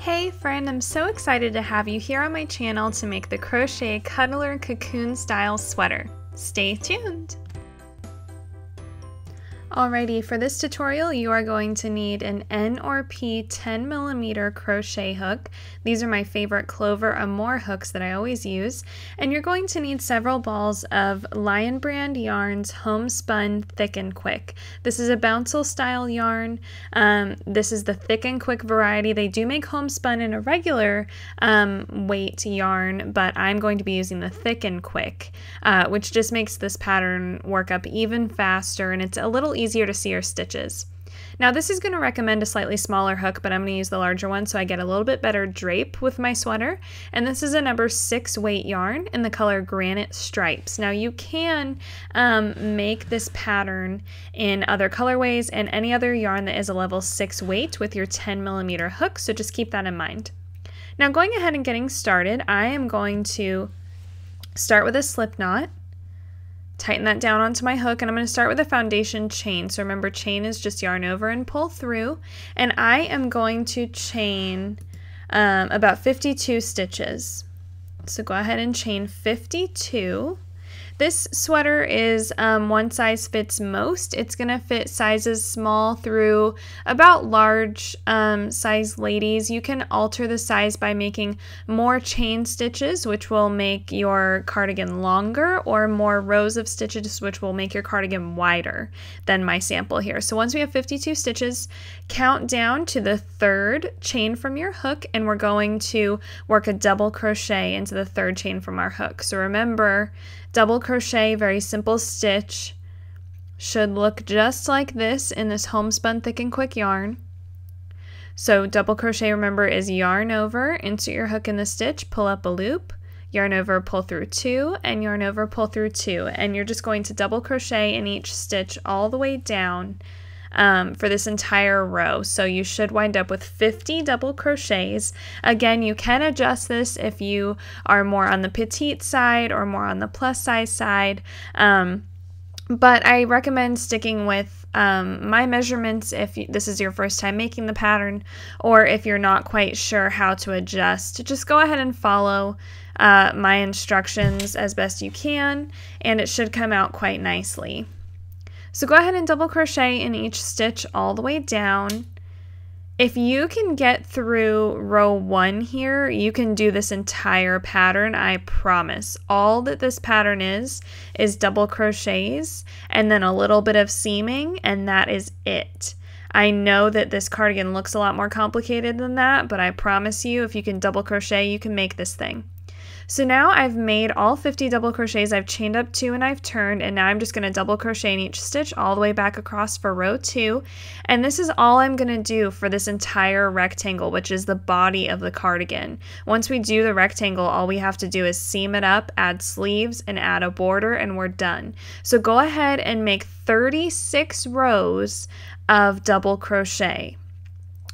Hey friend, I'm so excited to have you here on my channel to make the Crochet Cuddler Cocoon style sweater. Stay tuned! Alrighty, for this tutorial you are going to need an N or P 10mm crochet hook. These are my favorite Clover or more hooks that I always use. And you're going to need several balls of Lion Brand Yarn's Homespun Thick and Quick. This is a Bouncel style yarn. This is the Thick and Quick variety. They do make homespun in a regular weight yarn, but I'm going to be using the Thick and Quick, which just makes this pattern work up even faster, and it's a little easier to see your stitches. Now this is going to recommend a slightly smaller hook, but I'm going to use the larger one so I get a little bit better drape with my sweater. And this is a number 6 weight yarn in the color Granite Stripes. Now you can make this pattern in other colorways and any other yarn that is a level 6 weight with your 10mm hook, so just keep that in mind. Now going ahead and getting started, I am going to start with a slip knot. Tighten that down onto my hook, and I'm going to start with a foundation chain. So remember, chain is just yarn over and pull through, and I am going to chain about 52 stitches. So go ahead and chain 52. This sweater is one size fits most. It's going to fit sizes small through about large size ladies. You can alter the size by making more chain stitches, which will make your cardigan longer, or more rows of stitches, which will make your cardigan wider than my sample here. So once we have 52 stitches, count down to the 3rd chain from your hook, and we're going to work a double crochet into the 3rd chain from our hook. So remember, double crochet, very simple stitch, should look just like this in this Homespun Thick and Quick yarn. So double crochet, remember, is yarn over, insert your hook in the stitch, pull up a loop, yarn over, pull through 2, and yarn over, pull through 2. And you're just going to double crochet in each stitch all the way down for this entire row. So you should wind up with 50 double crochets. Again, you can adjust this if you are more on the petite side or more on the plus size side, but I recommend sticking with my measurements if this is your first time making the pattern, or if you're not quite sure how to adjust. Just go ahead and follow my instructions as best you can, and it should come out quite nicely. So go ahead and double crochet in each stitch all the way down. If you can get through row 1 here, you can do this entire pattern, I promise. All that this pattern is double crochets and then a little bit of seaming, and that is it. I know that this cardigan looks a lot more complicated than that, but I promise you, if you can double crochet, you can make this thing. So now I've made all 50 double crochets, I've chained up 2 and I've turned, and now I'm just going to double crochet in each stitch all the way back across for row 2. And this is all I'm going to do for this entire rectangle, which is the body of the cardigan. Once we do the rectangle, all we have to do is seam it up, add sleeves, and add a border, and we're done. So go ahead and make 36 rows of double crochet.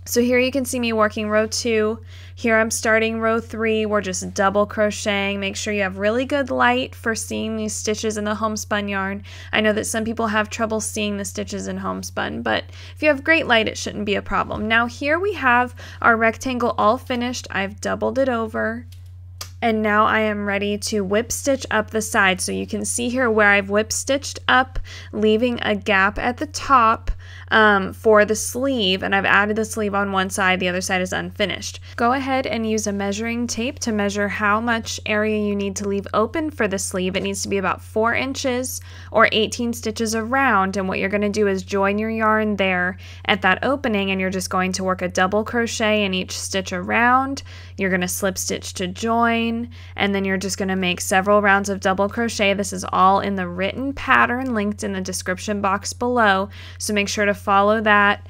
So here you can see me working row 2. Here I'm starting row 3. We're just double crocheting. Make sure you have really good light for seeing these stitches in the homespun yarn. I know that some people have trouble seeing the stitches in homespun, but if you have great light, it shouldn't be a problem. Now here we have our rectangle all finished. I've doubled it over. And now I am ready to whip stitch up the side. So you can see here where I've whip stitched up, leaving a gap at the top for the sleeve, and I've added the sleeve on one side, the other side is unfinished. Go ahead and use a measuring tape to measure how much area you need to leave open for the sleeve. It needs to be about 4 inches or 18 stitches around, and what you're going to do is join your yarn there at that opening, and you're just going to work a double crochet in each stitch around. You're going to slip stitch to join, and then you're just going to make several rounds of double crochet. This is all in the written pattern linked in the description box below, so make sure to follow that,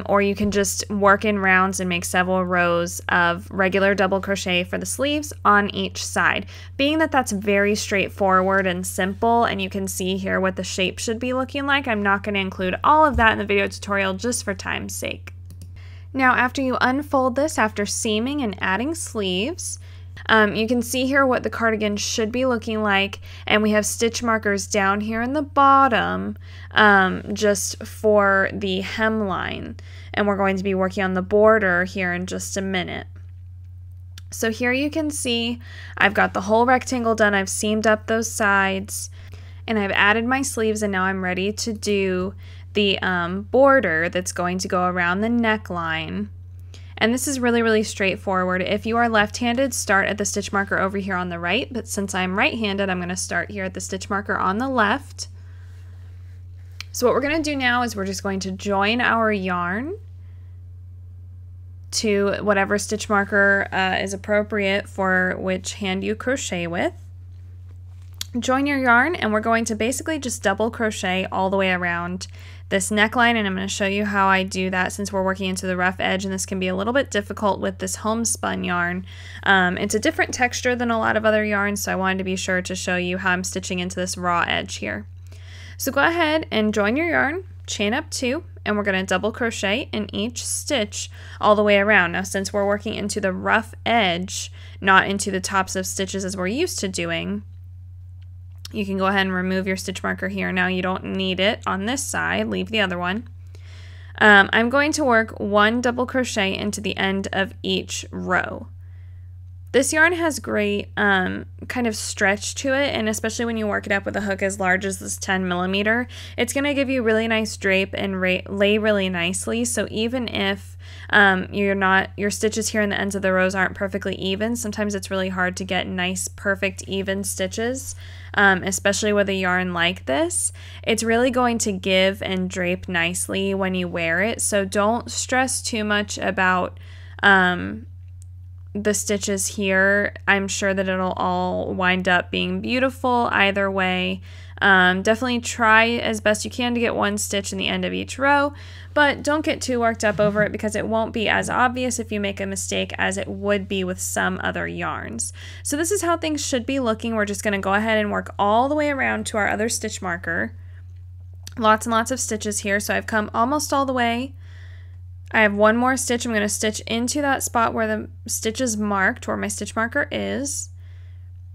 or you can just work in rounds and make several rows of regular double crochet for the sleeves on each side. Being that that's very straightforward and simple, and you can see here what the shape should be looking like, I'm not going to include all of that in the video tutorial just for time's sake. Now after you unfold this, after seaming and adding sleeves, you can see here what the cardigan should be looking like, and we have stitch markers down here in the bottom just for the hemline. and we're going to be working on the border here in just a minute. So here you can see I've got the whole rectangle done. I've seamed up those sides and I've added my sleeves, and now I'm ready to do the border that's going to go around the neckline. And this is really straightforward. If you are left-handed, start at the stitch marker over here on the right, but since I'm right-handed, I'm going to start here at the stitch marker on the left. So what we're going to do now is we're just going to join our yarn to whatever stitch marker is appropriate for which hand you crochet with. Join your yarn, and we're going to basically just double crochet all the way around this neckline, and I'm going to show you how I do that since we're working into the rough edge, and this can be a little bit difficult with this homespun yarn. It's a different texture than a lot of other yarns, so I wanted to be sure to show you how I'm stitching into this raw edge here. So go ahead and join your yarn, chain up 2, and we're going to double crochet in each stitch all the way around. Now since we're working into the rough edge, not into the tops of stitches as we're used to doing, you can go ahead and remove your stitch marker here. Now you don't need it on this side, leave the other one. I'm going to work 1 double crochet into the end of each row. This yarn has great kind of stretch to it, and especially when you work it up with a hook as large as this 10 millimeter, it's going to give you really nice drape and lay really nicely. So even if your stitches here in the ends of the rows aren't perfectly even, sometimes it's really hard to get nice, perfect, even stitches, especially with a yarn like this. It's really going to give and drape nicely when you wear it, so don't stress too much about the stitches here. I'm sure that it'll all wind up being beautiful either way. Definitely try as best you can to get 1 stitch in the end of each row, but don't get too worked up over it because it won't be as obvious if you make a mistake as it would be with some other yarns. So this is how things should be looking. We're just going to go ahead and work all the way around to our other stitch marker. Lots and lots of stitches here, so I've come almost all the way. I have 1 more stitch. I'm going to stitch into that spot where the stitch is marked, where my stitch marker is.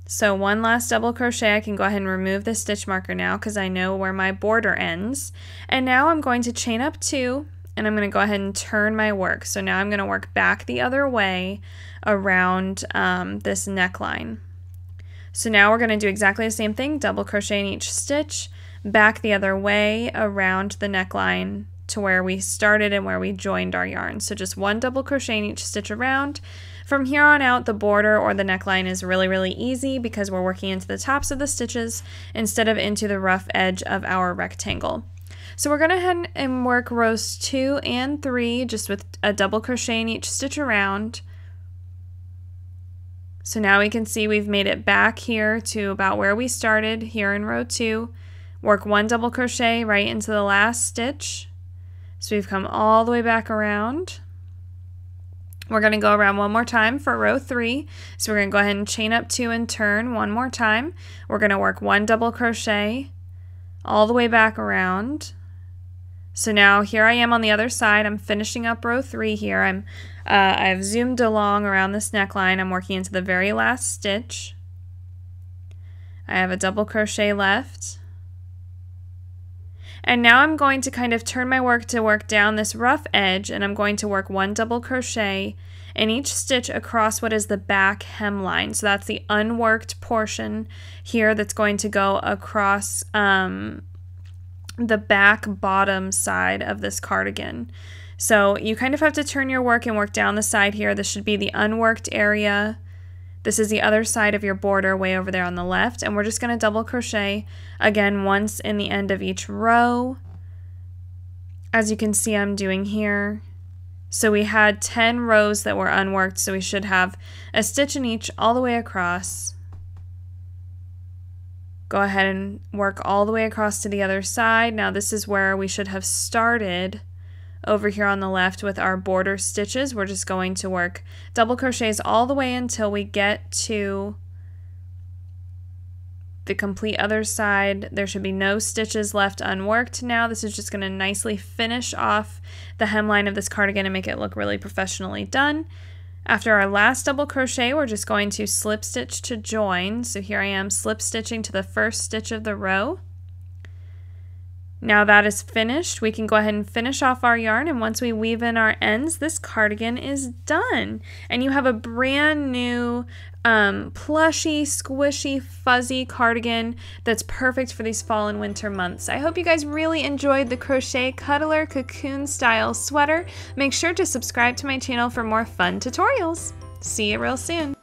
So 1 last double crochet. I can go ahead and remove this stitch marker now because I know where my border ends. And now I'm going to chain up 2, and I'm going to go ahead and turn my work. So now I'm going to work back the other way around this neckline. So now we're going to do exactly the same thing, double crochet in each stitch, back the other way around the neckline to where we started and where we joined our yarn. So just 1 double crochet in each stitch around. From here on out, the border or the neckline is really easy because we're working into the tops of the stitches instead of into the rough edge of our rectangle. So we're going to head and work rows 2 and 3 just with a double crochet in each stitch around. So now we can see we've made it back here to about where we started here in row 2. Work 1 double crochet right into the last stitch. So we've come all the way back around. We're going to go around 1 more time for row 3. So we're going to go ahead and chain up 2 and turn 1 more time. We're going to work 1 double crochet all the way back around. So now here I am on the other side. I'm finishing up row 3 here. I've zoomed along around this neckline. I'm working into the very last stitch. I have a double crochet left. And now I'm going to kind of turn my work to work down this rough edge, and I'm going to work 1 double crochet in each stitch across what is the back hemline. So that's the unworked portion here that's going to go across the back bottom side of this cardigan. So you kind of have to turn your work and work down the side here. This should be the unworked area. This is the other side of your border way over there on the left, and we're just going to double crochet again once in the end of each row, as you can see I'm doing here. So we had 10 rows that were unworked, so we should have a stitch in each all the way across. Go ahead and work all the way across to the other side. Now this is where we should have started over here on the left with our border stitches. We're just going to work double crochets all the way until we get to the complete other side. There should be no stitches left unworked now. This is just going to nicely finish off the hemline of this cardigan and make it look really professionally done. After our last double crochet, we're just going to slip stitch to join. So here I am slip stitching to the first stitch of the row. Now that is finished, we can go ahead and finish off our yarn, and once we weave in our ends, this cardigan is done. And you have a brand new plushy, squishy, fuzzy cardigan that's perfect for these fall and winter months. I hope you guys really enjoyed the Crochet Cuddler Cocoon style sweater. Make sure to subscribe to my channel for more fun tutorials. See you real soon.